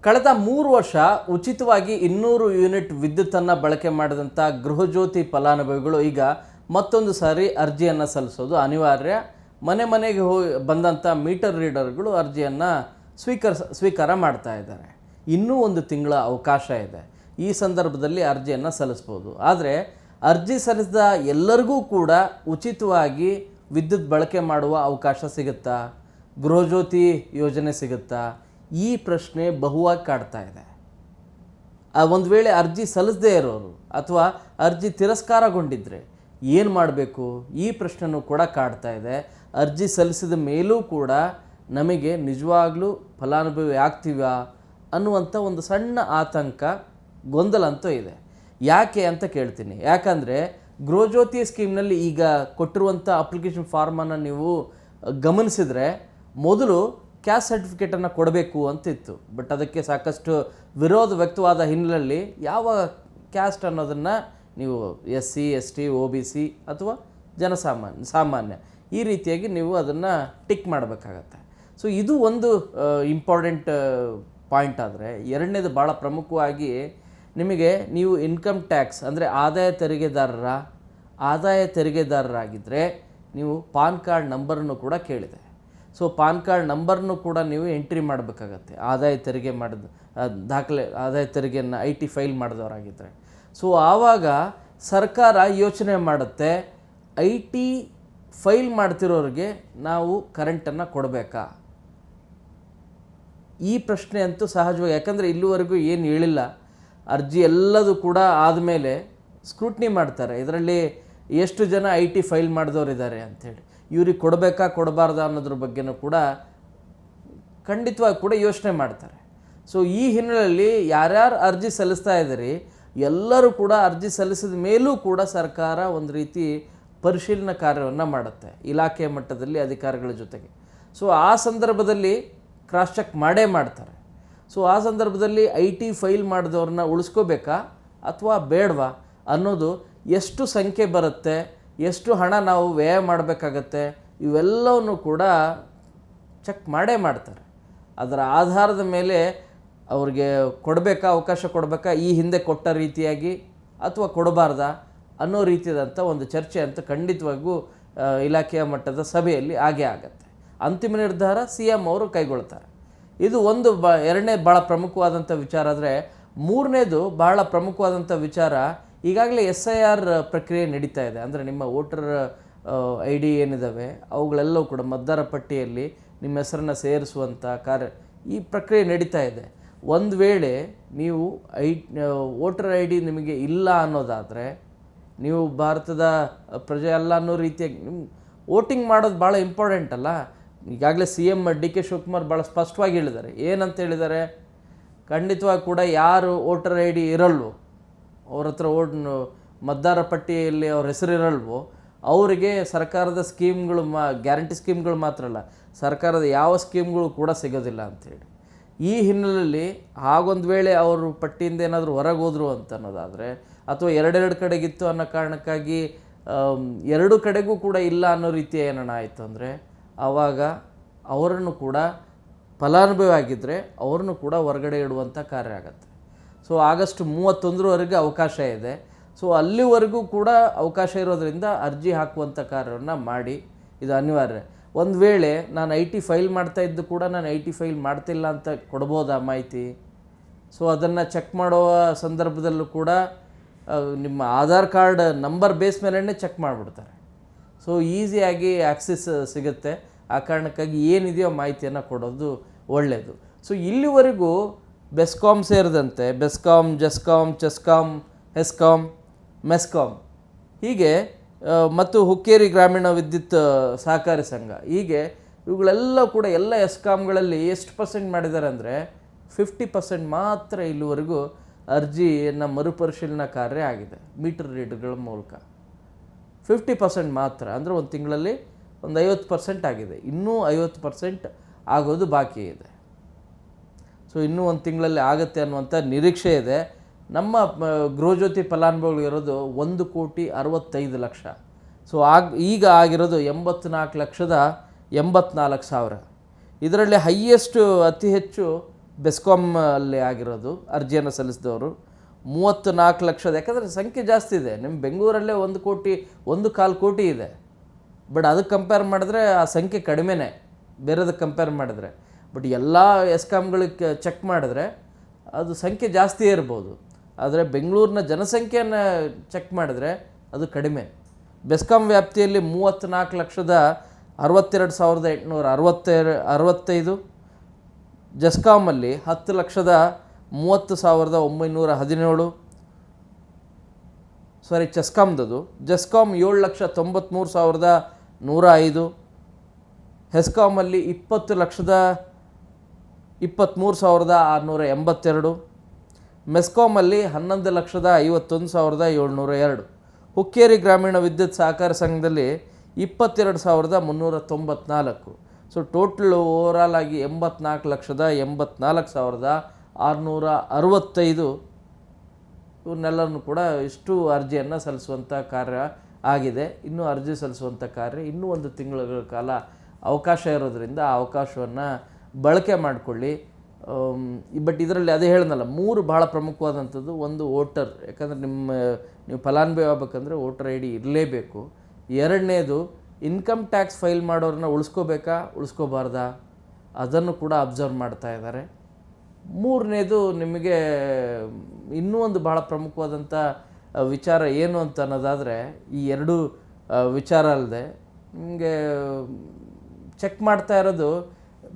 ಕಳೆದ 3 ವರ್ಷ ಉಚಿತವಾಗಿ 200 ಯೂನಿಟ್ ವಿದ್ಯುತ್ತನ್ನು ಬಳಕೆ ಮಾಡಿದಂಥ ಗೃಹಜ್ಯೋತಿ ಫಲಾನುಭವಿಗಳು ಈಗ ಮತ್ತೊಂದು ಸಾರಿ ಅರ್ಜಿಯನ್ನು ಸಲ್ಲಿಸೋದು ಅನಿವಾರ್ಯ. ಮನೆಗೆ ಬಂದಂಥ ಮೀಟರ್ ರೀಡರ್ಗಳು ಅರ್ಜಿಯನ್ನು ಸ್ವೀಕಾರ ಮಾಡ್ತಾ ಇದ್ದಾರೆ. ಇನ್ನೂ ಒಂದು ತಿಂಗಳ ಅವಕಾಶ ಇದೆ. ಈ ಸಂದರ್ಭದಲ್ಲಿ ಅರ್ಜಿಯನ್ನು ಸಲ್ಲಿಸ್ಬೋದು. ಆದರೆ ಅರ್ಜಿ ಸಲ್ಲಿಸಿದ ಎಲ್ಲರಿಗೂ ಕೂಡ ಉಚಿತವಾಗಿ ವಿದ್ಯುತ್ ಬಳಕೆ ಮಾಡುವ ಅವಕಾಶ ಸಿಗುತ್ತಾ? ಗೃಹಜ್ಯೋತಿ ಯೋಜನೆ ಸಿಗುತ್ತಾ? ಈ ಪ್ರಶ್ನೆ ಬಹುವಾಗಿ ಕಾಡ್ತಾ ಇದೆ. ಒಂದು ವೇಳೆ ಅರ್ಜಿ ಸಲ್ಲಿಸದೇ ಇರೋರು ಅಥವಾ ಅರ್ಜಿ ತಿರಸ್ಕಾರಗೊಂಡಿದ್ದರೆ ಏನು ಮಾಡಬೇಕು? ಈ ಪ್ರಶ್ನೆನೂ ಕೂಡ ಕಾಡ್ತಾ ಇದೆ. ಅರ್ಜಿ ಸಲ್ಲಿಸಿದ ಮೇಲೂ ಕೂಡ ನಮಗೆ ನಿಜವಾಗ್ಲೂ ಫಲಾನುಭವಿ ಆಗ್ತೀವಾ ಅನ್ನುವಂಥ ಒಂದು ಸಣ್ಣ ಆತಂಕ, ಗೊಂದಲ ಅಂತೂ ಇದೆ. ಯಾಕೆ ಅಂತ ಕೇಳ್ತೀನಿ. ಯಾಕಂದರೆ ಗೃಹಜ್ಯೋತಿ ಸ್ಕೀಮ್ನಲ್ಲಿ ಈಗ ಕೊಟ್ಟಿರುವಂಥ ಅಪ್ಲಿಕೇಶನ್ ಫಾರ್ಮನ್ನು ನೀವು ಗಮನಿಸಿದರೆ ಮೊದಲು ಕ್ಯಾಸ್ಟ್ ಸರ್ಟಿಫಿಕೇಟನ್ನು ಕೊಡಬೇಕು ಅಂತಿತ್ತು. ಬಟ್ ಅದಕ್ಕೆ ಸಾಕಷ್ಟು ವಿರೋಧ ವ್ಯಕ್ತವಾದ ಹಿನ್ನೆಲೆಯಲ್ಲಿ ಯಾವ ಕ್ಯಾಸ್ಟ್ ಅನ್ನೋದನ್ನು ನೀವು SC ST OBC ಅಥವಾ ಸಾಮಾನ್ಯ ಈ ರೀತಿಯಾಗಿ ನೀವು ಅದನ್ನು ಟಿಕ್ ಮಾಡಬೇಕಾಗತ್ತೆ. ಸೊ ಇದು ಒಂದು ಇಂಪಾರ್ಟೆಂಟ್ ಪಾಯಿಂಟ್. ಆದರೆ ಎರಡನೇದು ಭಾಳ ಪ್ರಮುಖವಾಗಿ ನಿಮಗೆ ನೀವು ಇನ್ಕಮ್ ಟ್ಯಾಕ್ಸ್ ಅಂದರೆ ಆದಾಯ ತೆರಿಗೆದಾರರಾಗಿದ್ದರೆ ನೀವು ಪಾನ್ ಕಾರ್ಡ್ ನಂಬರನ್ನು ಕೂಡ ಕೇಳಿದೆ. ಸೊ ಪಾನ್ ಕಾರ್ಡ್ ನಂಬರ್ನು ಕೂಡ ನೀವು ಎಂಟ್ರಿ ಮಾಡಬೇಕಾಗತ್ತೆ. ಆದಾಯ ತೆರಿಗೆ ಮಾಡಿದ ದಾಖಲೆ, ಆದಾಯ ತೆರಿಗೆಯನ್ನು IT ಫೈಲ್ ಮಾಡಿದವರಾಗಿದ್ದರೆ. ಸೊ ಆವಾಗ ಸರ್ಕಾರ ಯೋಚನೆ ಮಾಡುತ್ತೆ, IT ಫೈಲ್ ಮಾಡ್ತಿರೋರಿಗೆ ನಾವು ಕರೆಂಟನ್ನು ಕೊಡಬೇಕಾ? ಈ ಪ್ರಶ್ನೆ ಅಂತೂ ಸಹಜವಾಗಿ, ಯಾಕಂದರೆ ಇಲ್ಲಿವರೆಗೂ ಏನು ಹೇಳಿಲ್ಲ. ಅರ್ಜಿ ಎಲ್ಲದೂ ಕೂಡ ಆದಮೇಲೆ ಸ್ಕ್ರೂಟ್ನಿ ಮಾಡ್ತಾರೆ. ಇದರಲ್ಲಿ ಎಷ್ಟು ಜನ IT ಫೈಲ್ ಮಾಡಿದವರಿದ್ದಾರೆ ಅಂಥೇಳಿ, ಇವ್ರಿಗೆ ಕೊಡಬೇಕಾ ಕೊಡಬಾರ್ದಾ ಅನ್ನೋದ್ರ ಬಗ್ಗೆನೂ ಕೂಡ ಖಂಡಿತವಾಗಿ ಕೂಡ ಯೋಚನೆ ಮಾಡ್ತಾರೆ. ಸೊ ಈ ಹಿನ್ನೆಲೆಯಲ್ಲಿ ಯಾರ್ಯಾರು ಅರ್ಜಿ ಸಲ್ಲಿಸ್ತಾ ಇದ್ದೀರಿ ಎಲ್ಲರೂ ಕೂಡ ಅರ್ಜಿ ಸಲ್ಲಿಸಿದ ಮೇಲೂ ಕೂಡ ಸರ್ಕಾರ ಒಂದು ರೀತಿ ಪರಿಶೀಲನಾ ಕಾರ್ಯವನ್ನು ಮಾಡುತ್ತೆ ಇಲಾಖೆಯ ಮಟ್ಟದಲ್ಲಿ ಅಧಿಕಾರಿಗಳ ಜೊತೆಗೆ. ಸೊ ಆ ಸಂದರ್ಭದಲ್ಲಿ ಕ್ರಾಸ್ ಚೆಕ್ ಮಾಡೇ ಮಾಡ್ತಾರೆ. ಸೊ ಆ ಸಂದರ್ಭದಲ್ಲಿ IT ಫೈಲ್ ಮಾಡಿದವ್ರನ್ನ ಉಳಿಸ್ಕೋಬೇಕಾ ಅಥವಾ ಬೇಡವಾ ಅನ್ನೋದು, ಎಷ್ಟು ಸಂಖ್ಯೆ ಬರುತ್ತೆ, ಎಷ್ಟು ಹಣ ನಾವು ವ್ಯಯ ಮಾಡಬೇಕಾಗತ್ತೆ, ಇವೆಲ್ಲವನ್ನು ಕೂಡ ಚೆಕ್ ಮಾಡೇ ಮಾಡ್ತಾರೆ. ಅದರ ಆಧಾರದ ಮೇಲೆ ಅವ್ರಿಗೆ ಕೊಡಬೇಕಾ, ಅವಕಾಶ ಕೊಡಬೇಕಾ, ಈ ಹಿಂದೆ ಕೊಟ್ಟ ರೀತಿಯಾಗಿ ಅಥವಾ ಕೊಡಬಾರ್ದಾ ಅನ್ನೋ ರೀತಿಯಾದಂಥ ಒಂದು ಚರ್ಚೆ ಅಂತ ಖಂಡಿತವಾಗೂ ಇಲಾಖೆಯ ಮಟ್ಟದ ಸಭೆಯಲ್ಲಿ ಆಗೇ ಆಗತ್ತೆ. ಅಂತಿಮ ನಿರ್ಧಾರ CM ಅವರು ಕೈಗೊಳ್ತಾರೆ. ಇದು ಒಂದು ಎರಡನೇ ಭಾಳ ಪ್ರಮುಖವಾದಂಥ ವಿಚಾರ. ಆದರೆ ಮೂರನೇದು ಭಾಳ ಪ್ರಮುಖವಾದಂಥ ವಿಚಾರ, ಈಗಾಗಲೇ SIR ಪ್ರಕ್ರಿಯೆ ನಡೀತಾ ಇದೆ. ಅಂದರೆ ನಿಮ್ಮ ವೋಟರ್ ID ಏನಿದ್ದಾವೆ ಅವುಗಳೆಲ್ಲವೂ ಕೂಡ ಮತದಾರ ಪಟ್ಟಿಯಲ್ಲಿ ನಿಮ್ಮ ಹೆಸರನ್ನು ಸೇರಿಸುವಂಥ ಈ ಪ್ರಕ್ರಿಯೆ ನಡೀತಾ ಇದೆ. ಒಂದು ವೇಳೆ ನೀವು ವೋಟರ್ ID ನಿಮಗೆ ಇಲ್ಲ ಅನ್ನೋದಾದರೆ, ನೀವು ಭಾರತದ ಪ್ರಜೆ ಅಲ್ಲ ಅನ್ನೋ ರೀತಿಯಾಗಿ ವೋಟಿಂಗ್ ಮಾಡೋದು ಭಾಳ ಇಂಪಾರ್ಟೆಂಟ್ ಅಲ್ಲ. ಈಗಾಗಲೇ CM DK ಶಿವಕುಮಾರ್ ಭಾಳ ಸ್ಪಷ್ಟವಾಗಿ ಹೇಳಿದ್ದಾರೆ. ಏನಂತ ಹೇಳಿದ್ದಾರೆ? ಖಂಡಿತವಾಗಿ ಕೂಡ ಯಾರು ವೋಟರ್ ID ಇರಲ್ವೋ, ಅವ್ರ ಹತ್ರ ಮತದಾರ ಪಟ್ಟಿಯಲ್ಲಿ ಅವ್ರ ಹೆಸರಿರಲ್ವೋ ಅವರಿಗೆ ಸರ್ಕಾರದ ಸ್ಕೀಮ್ಗಳು ಗ್ಯಾರಂಟಿ ಸ್ಕೀಮ್ಗಳು ಮಾತ್ರ ಅಲ್ಲ, ಸರ್ಕಾರದ ಯಾವ ಸ್ಕೀಮ್ಗಳು ಕೂಡ ಸಿಗೋದಿಲ್ಲ ಅಂಥೇಳಿ. ಈ ಹಿನ್ನೆಲೆಯಲ್ಲಿ ಹಾಗೊಂದು ವೇಳೆ ಅವರು ಪಟ್ಟಿಯಿಂದ ಏನಾದರೂ ಹೊರಗೆ ಹೋದರು ಅಂತ ಅನ್ನೋದಾದರೆ, ಅಥವಾ ಎರಡೆರಡು ಕಡೆಗಿತ್ತು ಅನ್ನೋ ಕಾರಣಕ್ಕಾಗಿ ಎರಡು ಕಡೆಗೂ ಕೂಡ ಇಲ್ಲ ಅನ್ನೋ ರೀತಿ ಏನೋ ಆಯಿತು ಅಂದರೆ, ಆವಾಗ ಅವರನ್ನು ಕೂಡ ಫಲಾನುಭವಿ ಆಗಿದ್ದರೆ ಅವ್ರನ್ನೂ ಕೂಡ ಹೊರಗಡೆ ಇಡುವಂಥ ಕಾರ್ಯ ಆಗುತ್ತೆ. ಸೊ ಆಗಸ್ಟ್ 31ರವರೆಗೆ ಅವಕಾಶ ಇದೆ. ಸೊ ಅಲ್ಲಿವರೆಗೂ ಕೂಡ ಅವಕಾಶ ಇರೋದರಿಂದ ಅರ್ಜಿ ಹಾಕುವಂಥ ಕಾರ್ಯವನ್ನು ಮಾಡಿ, ಇದು ಅನಿವಾರ್ಯ. ಒಂದು ವೇಳೆ ನಾನು IT ಫೈಲ್ ಮಾಡ್ತಾಯಿದ್ದು ಕೂಡ ನಾನು IT ಫೈಲ್ ಮಾಡ್ತಿಲ್ಲ ಅಂತ ಕೊಡ್ಬೋದಾ ಮಾಹಿತಿ? ಸೊ ಅದನ್ನು ಚೆಕ್ ಮಾಡುವ ಸಂದರ್ಭದಲ್ಲೂ ಕೂಡ ನಿಮ್ಮ ಆಧಾರ್ ಕಾರ್ಡ್ ನಂಬರ್ ಬೇಸ್ ಮೇಲೇ ಚೆಕ್ ಮಾಡಿಬಿಡ್ತಾರೆ. ಸೊ ಈಸಿಯಾಗಿ ಆಕ್ಸೆಸ್ ಸಿಗುತ್ತೆ. ಆ ಕಾರಣಕ್ಕಾಗಿ ಏನಿದೆಯೋ ಮಾಹಿತಿಯನ್ನು ಕೊಡೋದು ಒಳ್ಳೆಯದು. ಸೊ ಇಲ್ಲಿವರೆಗೂ ಬೆಸ್ಕಾಮ್ ಸೇರಿದಂತೆ ಬೆಸ್ಕಾಮ್, ಜೆಸ್ಕಾಮ್, ಚೆಸ್ಕಾಮ್, ಹೆಸ್ಕಾಮ್, ಮೆಸ್ಕಾಮ್ ಹೀಗೆ ಮತ್ತು ಹುಕ್ಕೇರಿ ಗ್ರಾಮೀಣ ವಿದ್ಯುತ್ ಸಹಕಾರಿ ಸಂಘ ಹೀಗೆ ಇವುಗಳೆಲ್ಲ ಕೂಡ ಎಲ್ಲ ಎಸ್ಕಾಮ್ಗಳಲ್ಲಿ ಎಷ್ಟು % ಮಾಡಿದ್ದಾರೆ ಅಂದರೆ 50% ಮಾತ್ರ ಇಲ್ಲಿವರೆಗೂ ಅರ್ಜಿಯನ್ನು ಮರುಪರಿಶೀಲನಾ ಕಾರ್ಯ ಆಗಿದೆ ಮೀಟರ್ ರೀಡರ್ಗಳ ಮೂಲಕ. 50% ಮಾತ್ರ, ಅಂದರೆ ಒಂದು ತಿಂಗಳಲ್ಲಿ ಒಂದು 50% ಆಗಿದೆ. ಇನ್ನೂ 50% ಆಗೋದು ಬಾಕಿ ಇದೆ. ಸೊ ಇನ್ನೂ ಒಂದು ತಿಂಗಳಲ್ಲಿ ಆಗುತ್ತೆ ಅನ್ನುವಂಥ ನಿರೀಕ್ಷೆ ಇದೆ. ನಮ್ಮ ಗೃಹಜ್ಯೋತಿ ಫಲಾನುಭವಿಗಳು ಇರೋದು 1,65,00,000. ಸೊ ಈಗ ಆಗಿರೋದು 84,84,000. ಇದರಲ್ಲಿ ಅತಿ ಹೆಚ್ಚು ಬೆಸ್ಕಾಮ್ ಅಲ್ಲಿ ಆಗಿರೋದು ಅರ್ಜಿಯನ್ನು ಸಲ್ಲಿಸಿದವರು 34 ಲಕ್ಷದ, ಯಾಕಂದರೆ ಸಂಖ್ಯೆ ಜಾಸ್ತಿ ಇದೆ. ನಿಮ್ಮ ಬೆಂಗಳೂರಲ್ಲೇ 1.25 ಕೋಟಿ ಇದೆ. ಬಟ್ ಅದಕ್ಕೆ ಕಂಪೇರ್ ಮಾಡಿದ್ರೆ ಆ ಸಂಖ್ಯೆ ಕಡಿಮೆನೇ ಬೇರೆದಕ್ಕೆ ಕಂಪೇರ್ ಮಾಡಿದ್ರೆ. ಬಟ್ ಎಲ್ಲ ಎಸ್ಕಾಮ್ಗಳಿಗೆ ಚೆಕ್ ಮಾಡಿದ್ರೆ ಅದು ಸಂಖ್ಯೆ ಜಾಸ್ತಿ ಇರ್ಬೋದು. ಆದರೆ ಬೆಂಗಳೂರಿನ ಜನಸಂಖ್ಯೆಯನ್ನು ಚೆಕ್ ಮಾಡಿದ್ರೆ ಅದು ಕಡಿಮೆ. ಬೆಸ್ಕಾಮ್ ವ್ಯಾಪ್ತಿಯಲ್ಲಿ 34,62,865, ಜಸ್ಕಾಮಲ್ಲಿ 10,30,30,917, ಚೆಸ್ಕಾಮ್ದದು. ಜಸ್ಕಾಮ್ 7,93,105, ಹೆಸ್ಕಾಮಲ್ಲಿ 20,23,682, ಮೆಸ್ಕಾಮಲ್ಲಿ 11,51,702, ಹುಕ್ಕೇರಿ ಗ್ರಾಮೀಣ ವಿದ್ಯುತ್ ಸಹಕಾರ ಸಂಘದಲ್ಲಿ 22,394. ಸೊ ಟೋಟಲ್ ಓವರಾಲ್ ಆಗಿ 84,84,665 ಇವನ್ನೆಲ್ಲರೂ ಕೂಡ ಇಷ್ಟು ಅರ್ಜಿಯನ್ನು ಸಲ್ಲಿಸುವಂಥ ಕಾರ್ಯ ಆಗಿದೆ. ಇನ್ನೂ ಅರ್ಜಿ ಸಲ್ಲಿಸುವಂಥ ಕಾರ್ಯ ಇನ್ನೂ 1 ತಿಂಗಳ ಕಾಲ ಅವಕಾಶ ಇರೋದರಿಂದ ಆ ಅವಕಾಶವನ್ನು ಬಳಕೆ ಮಾಡಿಕೊಳ್ಳಿ. ಬಟ್ ಇದರಲ್ಲಿ ಅದೇ ಹೇಳಿದ್ನಲ್ಲ, 3 ಭಾಳ ಪ್ರಮುಖವಾದಂಥದ್ದು. ಒಂದು ವೋಟರ್, ಯಾಕಂದರೆ ನೀವು ಫಲಾನುಭವಿ ಆಗ್ಬೇಕಂದ್ರೆ ವೋಟರ್ ಐ ಡಿ ಇರಲೇಬೇಕು. 2ನೇದು ಇನ್ಕಮ್ ಟ್ಯಾಕ್ಸ್ ಫೈಲ್ ಮಾಡೋರನ್ನ ಉಳಿಸ್ಕೋಬಾರ್ದಾ ಅದನ್ನು ಕೂಡ ಅಬ್ಸರ್ವ್ ಮಾಡ್ತಾ ಇದ್ದಾರೆ. 3ನೇದು ನಿಮಗೆ ಇನ್ನೂ ಒಂದು ಭಾಳ ಪ್ರಮುಖವಾದಂಥ ವಿಚಾರ ಏನು ಅಂತ ಅನ್ನೋದಾದರೆ, ಈ 2 ವಿಚಾರ ಅಲ್ಲದೆ ನಿಮಗೆ ಚೆಕ್ ಮಾಡ್ತಾ ಇರೋದು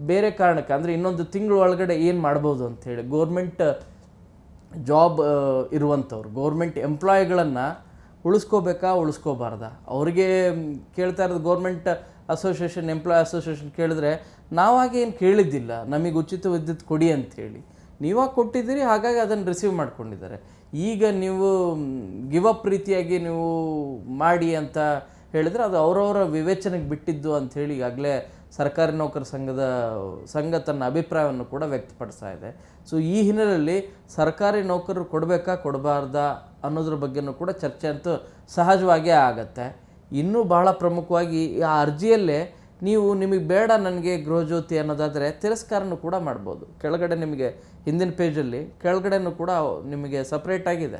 ಬೇರೆ ಕಾರಣಕ್ಕೆ, ಅಂದರೆ ಇನ್ನೊಂದು ತಿಂಗಳ ಒಳಗಡೆ ಏನು ಮಾಡ್ಬೋದು ಅಂಥೇಳಿ. ಗೋರ್ಮೆಂಟ್ ಜಾಬ್ ಇರುವಂಥವ್ರು, ಗೋರ್ಮೆಂಟ್ ಎಂಪ್ಲಾಯಿಗಳನ್ನು ಉಳಿಸ್ಕೋಬಾರ್ದಾ ಅವ್ರಿಗೆ ಕೇಳ್ತಾ ಇರೋದು. ಗೋರ್ಮೆಂಟ್ ಅಸೋಸಿಯೇಷನ್, ಎಂಪ್ಲಾಯ್ ಅಸೋಸಿಯೇಷನ್ ಕೇಳಿದ್ರೆ ನಾವಾಗೆ ಏನು ಕೇಳಿದ್ದಿಲ್ಲ, ನಮಗೆ ಉಚಿತ ವಿದ್ಯುತ್ ಕೊಡಿ ಅಂಥೇಳಿ. ನೀವಾಗ ಕೊಟ್ಟಿದ್ದೀರಿ, ಹಾಗಾಗಿ ಅದನ್ನು ರಿಸೀವ್ ಮಾಡ್ಕೊಂಡಿದ್ದಾರೆ. ಈಗ ನೀವು ಗಿವ್ ಅಪ್ ರೀತಿಯಾಗಿ ನೀವು ಮಾಡಿ ಅಂತ ಹೇಳಿದರೆ ಅದು ಅವರವರ ವಿವೇಚನೆಗೆ ಬಿಟ್ಟಿದ್ದು ಅಂಥೇಳಿ ಈಗಾಗಲೇ ಸರ್ಕಾರಿ ನೌಕರ ಸಂಘ ತನ್ನ ಅಭಿಪ್ರಾಯವನ್ನು ಕೂಡ ವ್ಯಕ್ತಪಡಿಸ್ತಾ ಇದೆ. ಸೊ ಈ ಹಿನ್ನೆಲೆಯಲ್ಲಿ ಸರ್ಕಾರಿ ನೌಕರರು ಕೊಡಬಾರ್ದಾ ಅನ್ನೋದ್ರ ಬಗ್ಗೆನೂ ಕೂಡ ಚರ್ಚೆ ಅಂತೂ ಸಹಜವಾಗೇ ಆಗತ್ತೆ. ಇನ್ನೂ ಬಹಳ ಪ್ರಮುಖವಾಗಿ ಆ ಅರ್ಜಿಯಲ್ಲೇ ನಿಮಗೆ ಬೇಡ ನನಗೆ ಗೃಹಜ್ಯೋತಿ ಅನ್ನೋದಾದರೆ ತಿರಸ್ಕಾರನೂ ಕೂಡ ಮಾಡ್ಬೋದು. ಕೆಳಗಡೆ ನಿಮಗೆ ಹಿಂದಿನ ಪೇಜಲ್ಲಿ ಕೆಳಗಡೆನೂ ಕೂಡ ನಿಮಗೆ ಸಪ್ರೇಟಾಗಿದೆ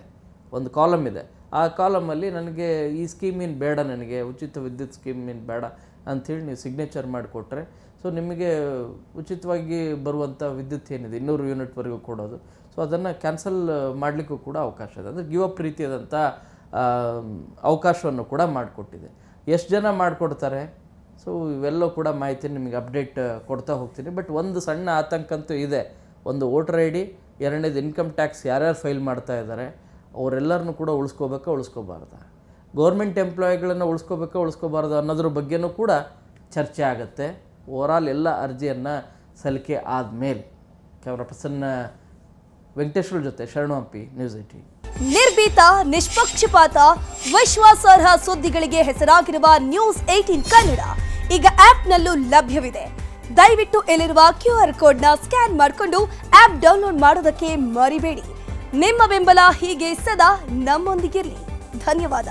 ಒಂದು ಕಾಲಮ್ ಇದೆ. ಆ ಕಾಲಮಲ್ಲಿ ನನಗೆ ಈ ಸ್ಕೀಮಿನ ಬೇಡ, ನನಗೆ ಉಚಿತ ವಿದ್ಯುತ್ ಸ್ಕೀಮಿನ ಬೇಡ ಅಂಥೇಳಿ ನೀವು ಸಿಗ್ನೇಚರ್ ಮಾಡಿಕೊಟ್ರೆ, ಸೊ ನಿಮಗೆ ಉಚಿತವಾಗಿ ಬರುವಂಥ ವಿದ್ಯುತ್ ಏನಿದೆ 200 ಯೂನಿಟ್ವರೆಗೂ ಕೊಡೋದು, ಸೊ ಅದನ್ನು ಕ್ಯಾನ್ಸಲ್ ಮಾಡಲಿಕ್ಕೂ ಕೂಡ ಅವಕಾಶ ಇದೆ. ಅಂದರೆ ಗಿವ್ ಅಪ್ ರೀತಿಯಾದಂಥ ಅವಕಾಶವನ್ನು ಕೂಡ ಮಾಡಿಕೊಟ್ಟಿದೆ. ಎಷ್ಟು ಜನ ಮಾಡಿಕೊಡ್ತಾರೆ, ಸೊ ಇವೆಲ್ಲವೂ ಕೂಡ ಮಾಹಿತಿ ನಿಮಗೆ ಅಪ್ಡೇಟ್ ಕೊಡ್ತಾ ಹೋಗ್ತೀನಿ. ಬಟ್ ಒಂದು ಸಣ್ಣ ಆತಂಕ ಅಂತೂ ಇದೆ. ಒಂದು ವೋಟರ್ ಐ ಡಿ, 2ನೇದು ಇನ್ಕಮ್ ಟ್ಯಾಕ್ಸ್ ಯಾರ್ಯಾರು ಫೈಲ್ ಮಾಡ್ತಾ ಇದ್ದಾರೆ ಅವರೆಲ್ಲರನ್ನೂ ಕೂಡ ಉಳಿಸ್ಕೋಬಾರ್ದಾ, ಗೌರ್ಮೆಂಟ್ ಎಂಪ್ಲಾಯಿಗಳನ್ನು ಉಳಿಸ್ಕೋಬಾರ್ದು ಅನ್ನೋದ್ರ ಬಗ್ಗೆನೂ ಕೂಡ ಚರ್ಚೆ ಆಗುತ್ತೆ ಓವರಾಲ್ ಎಲ್ಲ ಅರ್ಜಿಯನ್ನು ಸಲ್ಲಿಕೆ ಆದಮೇಲೆ. ಕ್ಯಾಮ್ರಾ ಪರ್ಸನ್ ವೆಂಕಟೇಶ್ವರ ಜೊತೆ ಶರಣು ಹಂಪಿ, ನ್ಯೂಸ್ 18. ನಿರ್ಭೀತ, ನಿಷ್ಪಕ್ಷಪಾತ, ವಿಶ್ವಾಸಾರ್ಹ ಸುದ್ದಿಗಳಿಗೆ ಹೆಸರಾಗಿರುವ ನ್ಯೂಸ್ 18 ಕನ್ನಡ ಈಗ ಆಪ್ನಲ್ಲೂ ಲಭ್ಯವಿದೆ. ದಯವಿಟ್ಟು ಇಲ್ಲಿರುವ QR ಕೋಡ್ನ ಸ್ಕ್ಯಾನ್ ಮಾಡಿಕೊಂಡು ಆಪ್ ಡೌನ್ಲೋಡ್ ಮಾಡೋದಕ್ಕೆ ಮರಿಬೇಡಿ. ನಿಮ್ಮ ಬೆಂಬಲ ಹೀಗೆ ಸದಾ ನಮ್ಮೊಂದಿಗಿರಲಿ. ಧನ್ಯವಾದ.